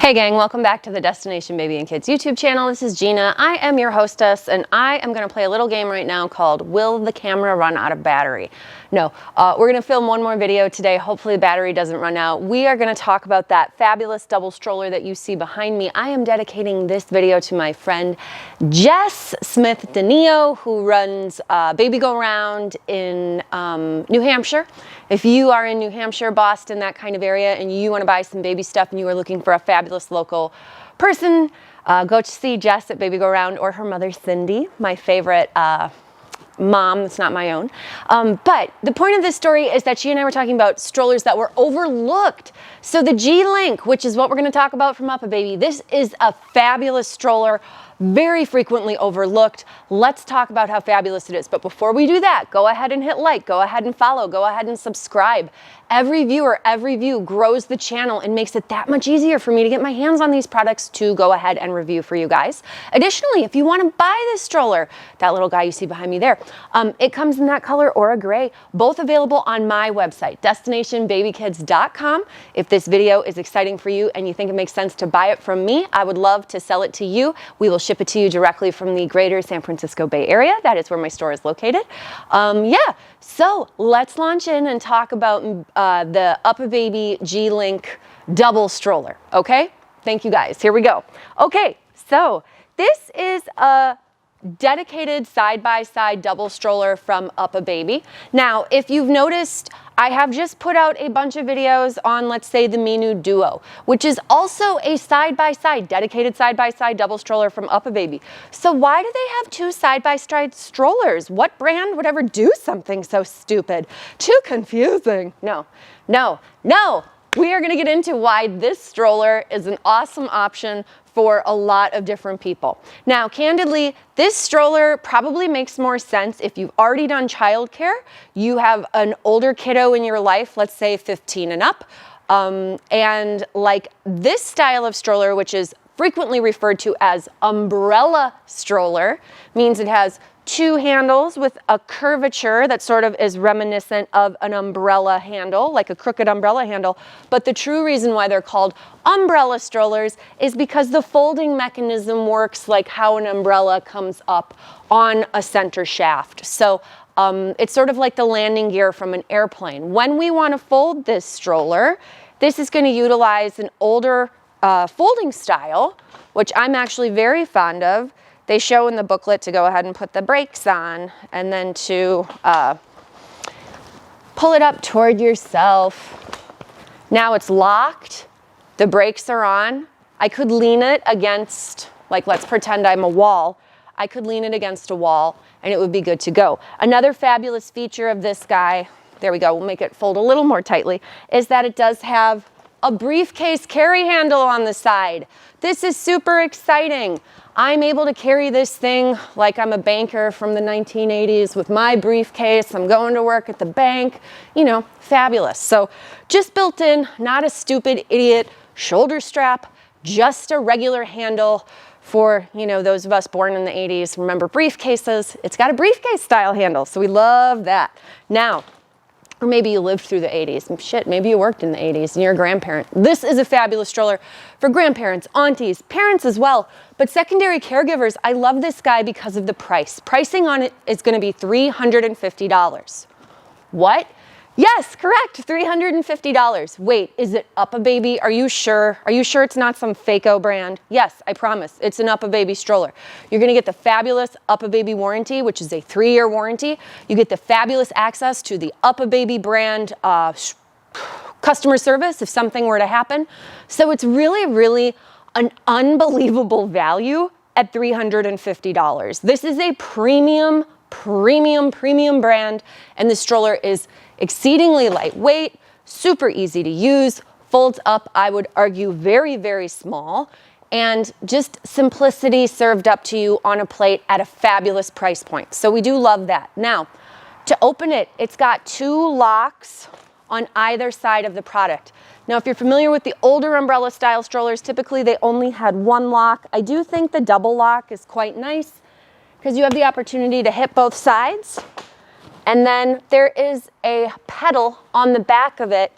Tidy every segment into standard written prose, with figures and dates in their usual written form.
Hey gang, welcome back to the Destination Baby and Kids YouTube channel. This is Gina. I am your hostess and I am going to play a little game right now called Will the Camera Run Out of Battery? No, we're going to film one more video today. Hopefully the battery doesn't run out. We are going to talk about that fabulous double stroller that you see behind me. I am dedicating this video to my friend Jess Smith-Denio, who runs Baby Go Round in New Hampshire. If you are in New Hampshire, Boston, that kind of area, and you want to buy some baby stuff and you are looking for a fabulous local person, go to see Jess at Baby Go Round, or her mother Cindy, my favorite mom. It's not my own. But the point of this story is that she and I were talking about strollers that were overlooked. So the G-Link, which is what we're going to talk about from UPPAbaby, this is a fabulous stroller, very frequently overlooked. Let's talk about how fabulous it is. But before we do that, go ahead and hit like, go ahead and follow, go ahead and subscribe. Every viewer, every view grows the channel and makes it that much easier for me to get my hands on these products to go ahead and review for you guys. Additionally, if you want to buy this stroller, that little guy you see behind me there, it comes in that color or a gray, both available on my website, destinationbabykids.com. If this video is exciting for you and you think it makes sense to buy it from me, I would love to sell it to you. We will ship it to you directly from the greater San Francisco Bay Area. That is where my store is located. So let's launch in and talk about the UPPAbaby G-Link double stroller, okay? Thank you guys, here we go. Okay, so this is a dedicated side-by-side double stroller from UPPAbaby. Now, if you've noticed, I have just put out a bunch of videos on, let's say, the Minu Duo, which is also a side-by-side, dedicated side-by-side double stroller from UPPAbaby. So why do they have two side-by-side strollers? What brand would ever do something so stupid? Too confusing. No. We are gonna get into why this stroller is an awesome option for a lot of different people. Now, candidly, this stroller probably makes more sense if you've already done childcare, you have an older kiddo in your life, let's say 15 and up, and like this style of stroller, which is frequently referred to as umbrella stroller, means it has two handles with a curvature that sort of is reminiscent of an umbrella handle, like a crooked umbrella handle. But the true reason why they're called umbrella strollers is because the folding mechanism works like how an umbrella comes up on a center shaft. So it's sort of like the landing gear from an airplane. When we want to fold this stroller, this is going to utilize an older folding style, which I'm actually very fond of. They show in the booklet to go ahead and put the brakes on and then to pull it up toward yourself. Now it's locked, the brakes are on. I could lean it against, like let's pretend I'm a wall. I could lean it against a wall and it would be good to go. Another fabulous feature of this guy, there we go, we'll make it fold a little more tightly, is that it does have a briefcase carry handle on the side. This is super exciting. I'm able to carry this thing like I'm a banker from the 1980s with my briefcase. I'm going to work at the bank, you know, fabulous. So just built in, not a stupid idiot shoulder strap, just a regular handle for, you know, those of us born in the 80s. Remember briefcases? It's got a briefcase style handle, so we love that. Now, or maybe you lived through the 80s. Shit, maybe you worked in the 80s and you're a grandparent. This is a fabulous stroller for grandparents, aunties, parents as well. But secondary caregivers, I love this guy because of the price. Pricing on it is going to be $350. What? Yes, correct, $350. Wait, is it UPPAbaby? Are you sure? Are you sure it's not some Fako brand? Yes, I promise, it's an UPPAbaby stroller. You're gonna get the fabulous UPPAbaby warranty, which is a 3-year warranty. You get the fabulous access to the UPPAbaby brand customer service if something were to happen. So it's really an unbelievable value at $350. This is a premium brand, and the stroller is exceedingly lightweight, super easy to use, folds up, I would argue, very small, and just simplicity served up to you on a plate at a fabulous price point. So we do love that. Now, to open it, it's got 2 locks on either side of the product. Now, if you're familiar with the older umbrella style strollers, typically they only had 1 lock. I do think the double lock is quite nice because you have the opportunity to hit both sides. And then there is a pedal on the back of it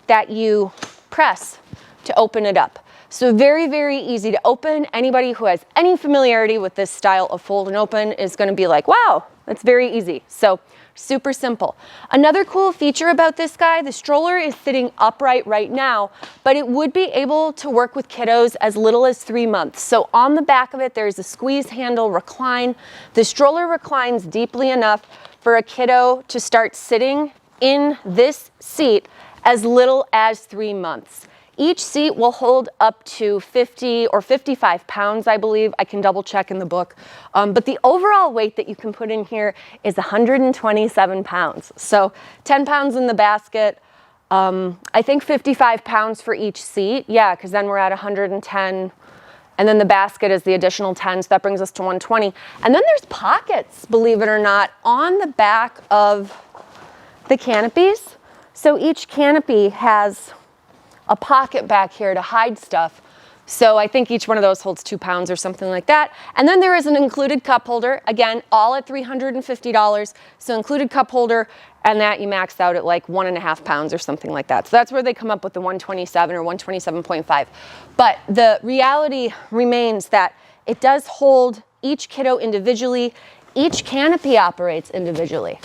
that you press to open it up. So very, very easy to open. Anybody who has any familiarity with this style of fold and open is going to be like, wow, that's very easy. So super simple. Another cool feature about this guy, the stroller is sitting upright right now, but it would be able to work with kiddos as little as 3 months. So on the back of it, there's a squeeze handle recline. The stroller reclines deeply enough for a kiddo to start sitting in this seat as little as 3 months. Each seat will hold up to 50 or 55 pounds, I believe. I can double check in the book. But the overall weight that you can put in here is 127 pounds. So 10 pounds in the basket. I think 55 pounds for each seat. Yeah, because then we're at 110. And then the basket is the additional 10, so that brings us to 120. And then there's pockets, believe it or not, on the back of the canopies. So each canopy has a pocket back here to hide stuff. So I think each one of those holds 2 pounds or something like that. And then there is an included cup holder, again, all at $350. So included cup holder, and that you max out at like 1.5 pounds or something like that. So that's where they come up with the 127 or 127.5. But the reality remains that it does hold each kiddo individually. Each canopy operates individually.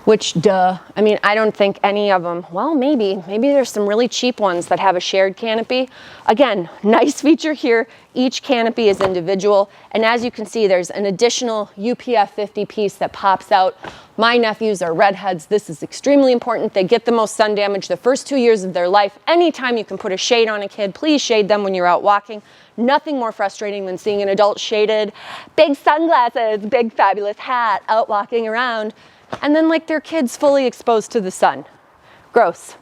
Which, duh, I mean, I don't think any of them, well, maybe there's some really cheap ones that have a shared canopy. Again, nice feature here, each canopy is individual, and as you can see, there's an additional UPF 50 piece that pops out. My nephews are redheads. This is extremely important. They get the most sun damage the first 2 years of their life. Anytime you can put a shade on a kid, please shade them when you're out walking. Nothing more frustrating than seeing an adult shaded, big sunglasses, big fabulous hat, out walking around, and then like their kids fully exposed to the sun. Gross.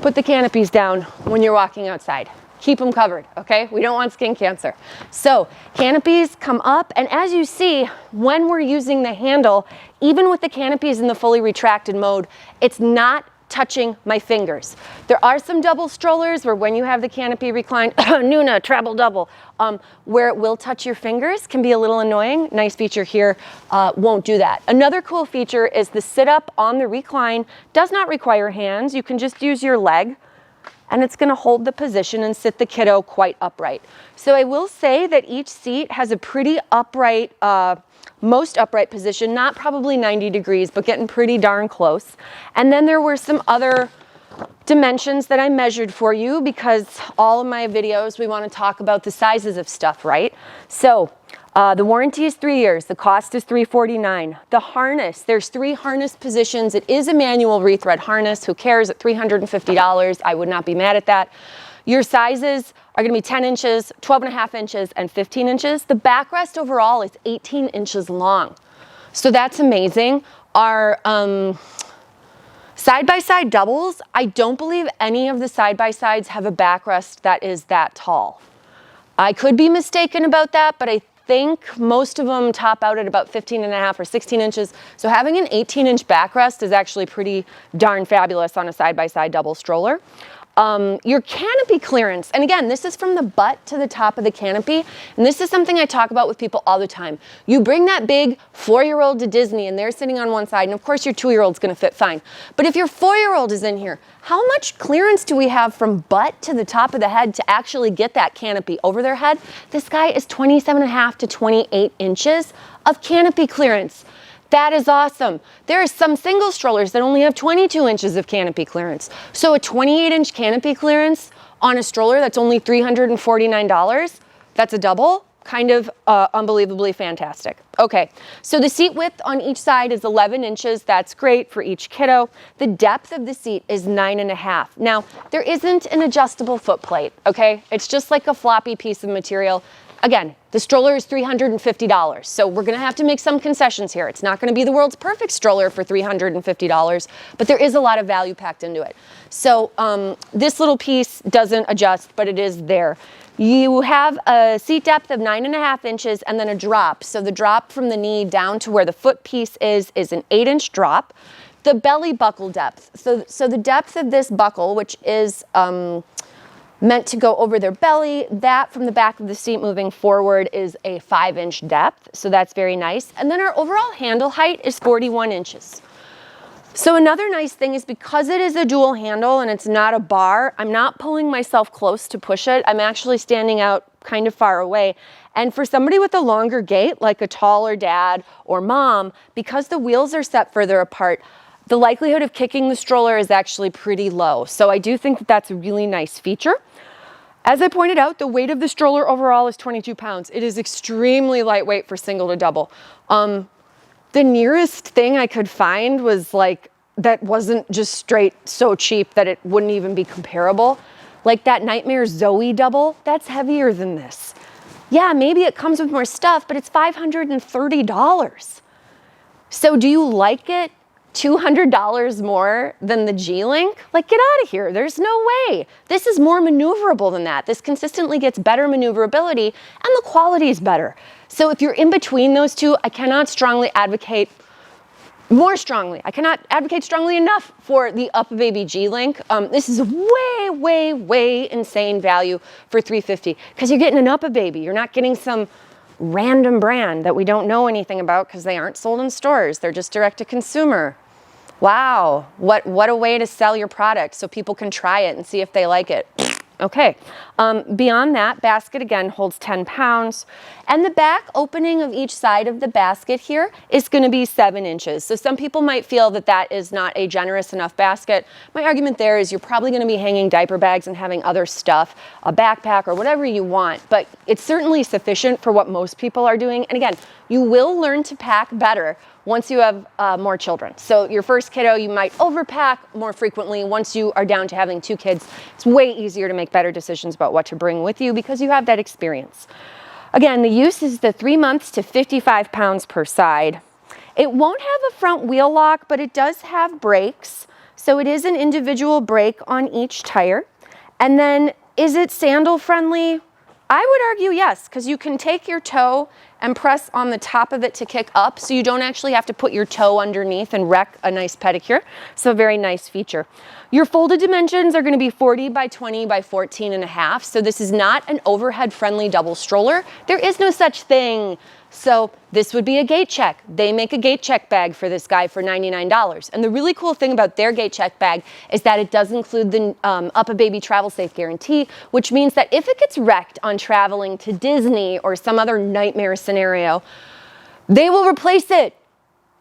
Put the canopies down when you're walking outside. Keep them covered, okay? We don't want skin cancer. So canopies come up, and as you see, when we're using the handle, even with the canopies in the fully retracted mode, it's not touching my fingers. There are some double strollers where when you have the canopy reclined, Nuna, treble double, where it will touch your fingers, can be a little annoying. Nice feature here, won't do that. Another cool feature is the sit up on the recline does not require hands. You can just use your leg, and it's gonna hold the position and sit the kiddo quite upright. So I will say that each seat has a pretty upright, most upright position, not probably 90 degrees, but getting pretty darn close. And then there were some other dimensions that I measured for you, because all of my videos, we want to talk about the sizes of stuff, right? So the warranty is 3 years. The cost is $349. The harness, there's 3 harness positions. It is a manual rethread harness. Who cares? At $350, I would not be mad at that. Your sizes are going to be 10 inches, 12.5 inches, and 15 inches. The backrest overall is 18 inches long. So that's amazing. Our side-by-side doubles, I don't believe any of the side-by-sides have a backrest that is that tall. I could be mistaken about that, but I think most of them top out at about 15.5 or 16 inches. So having an 18-inch backrest is actually pretty darn fabulous on a side-by-side double stroller. Your canopy clearance, and again, this is from the butt to the top of the canopy, and this is something I talk about with people all the time. You bring that big 4-year-old to Disney and they're sitting on one side, and of course your 2-year-old's gonna fit fine. But if your 4-year-old is in here, how much clearance do we have from butt to the top of the head to actually get that canopy over their head? This guy is 27.5 to 28 inches of canopy clearance. That is awesome. There are some single strollers that only have 22 inches of canopy clearance. So a 28-inch canopy clearance on a stroller that's only $349, that's a double, kind of unbelievably fantastic. Okay, so the seat width on each side is 11 inches. That's great for each kiddo. The depth of the seat is 9.5. Now, there isn't an adjustable foot plate, okay? It's just like a floppy piece of material. Again, the stroller is $350, so we're gonna have to make some concessions here. It's not gonna be the world's perfect stroller for $350, but there is a lot of value packed into it. So this little piece doesn't adjust, but it is there. You have a seat depth of 9.5 inches and then a drop. So the drop from the knee down to where the foot piece is an 8-inch drop. The belly buckle depth. So the depth of this buckle, which is meant to go over their belly, that from the back of the seat moving forward is a 5-inch depth, so that's very nice. And then our overall handle height is 41 inches. So another nice thing is because it is a dual handle and it's not a bar, I'm not pulling myself close to push it. I'm actually standing out kind of far away. And for somebody with a longer gait, like a taller dad or mom, because the wheels are set further apart, the likelihood of kicking the stroller is actually pretty low. So I do think that that's a really nice feature. As I pointed out, the weight of the stroller overall is 22 pounds. It is extremely lightweight for single to double. The nearest thing I could find was like, that wasn't just straight so cheap that it wouldn't even be comparable. Like that Nightmare Zoe double, that's heavier than this. Yeah, maybe it comes with more stuff, but it's $530. So do you like it $200 more than the G-Link? Like, get out of here. There's no way. This is more maneuverable than that. This consistently gets better maneuverability and the quality is better. So if you're in between those two, I cannot strongly advocate more strongly. I cannot advocate strongly enough for the UPPAbaby G-Link. This is way, way, way insane value for $350 because you're getting an UPPAbaby. You're not getting some random brand that we don't know anything about because they aren't sold in stores. They're just direct to consumer. Wow, what a way to sell your product so people can try it and see if they like it. Okay, beyond that, basket again holds 10 pounds. And the back opening of each side of the basket here is gonna be 7 inches. So some people might feel that that is not a generous enough basket. My argument there is you're probably gonna be hanging diaper bags and having other stuff, a backpack or whatever you want, but it's certainly sufficient for what most people are doing. And again, you will learn to pack better once you have more children. So your first kiddo, you might overpack more frequently. Once you are down to having 2 kids, it's way easier to make better decisions about what to bring with you because you have that experience. Again, the use is the 3 months to 55 pounds per side. It won't have a front wheel lock, but it does have brakes. So it is an individual brake on each tire. And then is it sandal friendly? I would argue yes, because you can take your toe and press on the top of it to kick up, so you don't actually have to put your toe underneath and wreck a nice pedicure. So a very nice feature. Your folded dimensions are going to be 40 by 20 by 14 and a half. So this is not an overhead friendly double stroller. There is no such thing. So this would be a gate check. They make a gate check bag for this guy for $99. And the really cool thing about their gate check bag is that it does include the UPPAbaby Travel Safe Guarantee, which means that if it gets wrecked on traveling to Disney or some other nightmare scenario, they will replace it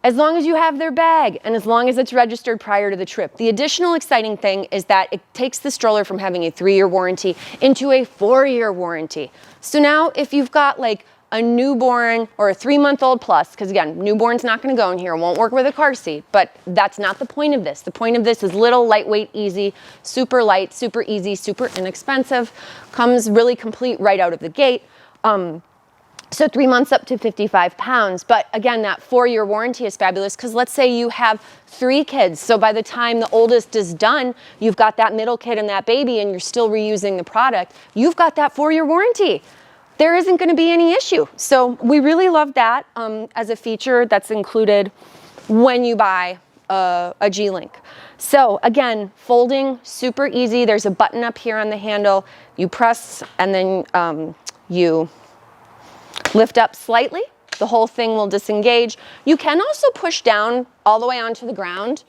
as long as you have their bag and as long as it's registered prior to the trip. The additional exciting thing is that it takes the stroller from having a 3-year warranty into a 4-year warranty. So now if you've got like a newborn or a 3-month-old plus, because again, newborn's not going to go in here, won't work with a car seat, but that's not the point of this. The point of this is little, lightweight, easy, super light, super easy, super inexpensive, comes really complete right out of the gate. So 3 months up to 55 pounds. But again, that 4-year warranty is fabulous because let's say you have 3 kids. So by the time the oldest is done, you've got that middle kid and that baby and you're still reusing the product. You've got that 4-year warranty. There isn't going to be any issue. So we really love that as a feature that's included when you buy a G-Link. So again, folding, super easy. There's a button up here on the handle. You press and then you lift up slightly. The whole thing will disengage. You can also push down all the way onto the ground.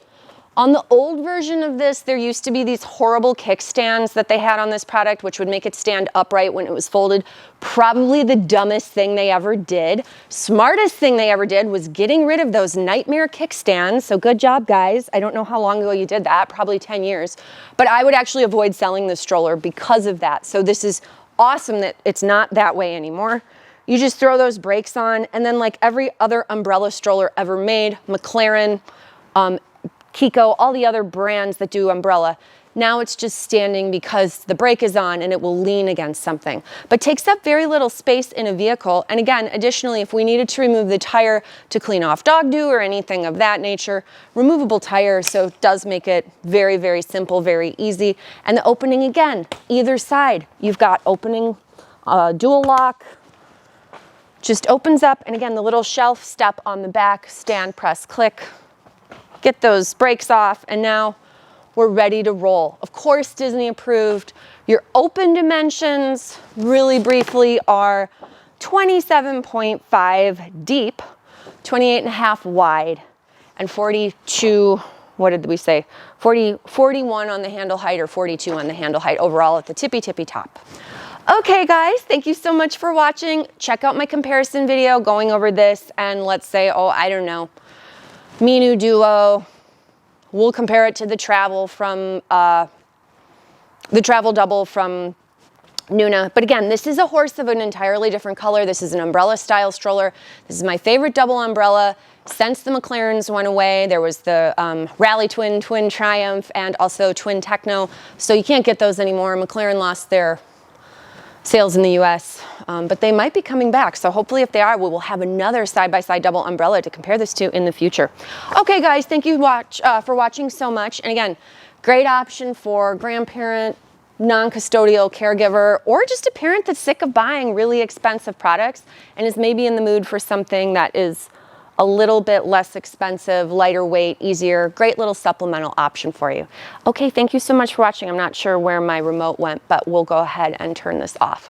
On the old version of this, there used to be these horrible kickstands that they had on this product, which would make it stand upright when it was folded. Probably the dumbest thing they ever did. Smartest thing they ever did was getting rid of those nightmare kickstands. So good job, guys. I don't know how long ago you did that, probably 10 years. But I would actually avoid selling this stroller because of that. So this is awesome that it's not that way anymore. You just throw those brakes on, and then like every other umbrella stroller ever made, McLaren, Kiko, all the other brands that do umbrella, now it's just standing because the brake is on and it will lean against something. But takes up very little space in a vehicle. And again, additionally, if we needed to remove the tire to clean off dog doo or anything of that nature, removable tire, so it does make it very, very simple, very easy. And the opening again, either side, you've got opening, dual lock, just opens up, and again, the little shelf step on the back, stand, press, click, get those brakes off, and now we're ready to roll. Of course, Disney approved. Your open dimensions, really briefly, are 27.5 deep, 28.5 wide, and 42 what did we say? 41 on the handle height or 42 on the handle height overall at the tippy top. Okay guys, thank you so much for watching. Check out my comparison video going over this and let's say, oh, I don't know, Minu Duo. We'll compare it to the Travel from, the Travel Double from Nuna. But again, this is a horse of an entirely different color. This is an umbrella style stroller. This is my favorite double umbrella. Since the McLarens went away, there was the Rally Twin, Twin Triumph, and also Twin Techno. So you can't get those anymore. McLaren lost their sales in the US, but they might be coming back. So hopefully if they are, we will have another side-by-side double umbrella to compare this to in the future. Okay guys, thank you for watching so much. And again, great option for grandparent, non-custodial caregiver, or just a parent that's sick of buying really expensive products and is maybe in the mood for something that is a little bit less expensive, lighter weight, easier. Great little supplemental option for you. Okay, thank you so much for watching. I'm not sure where my remote went, but we'll go ahead and turn this off.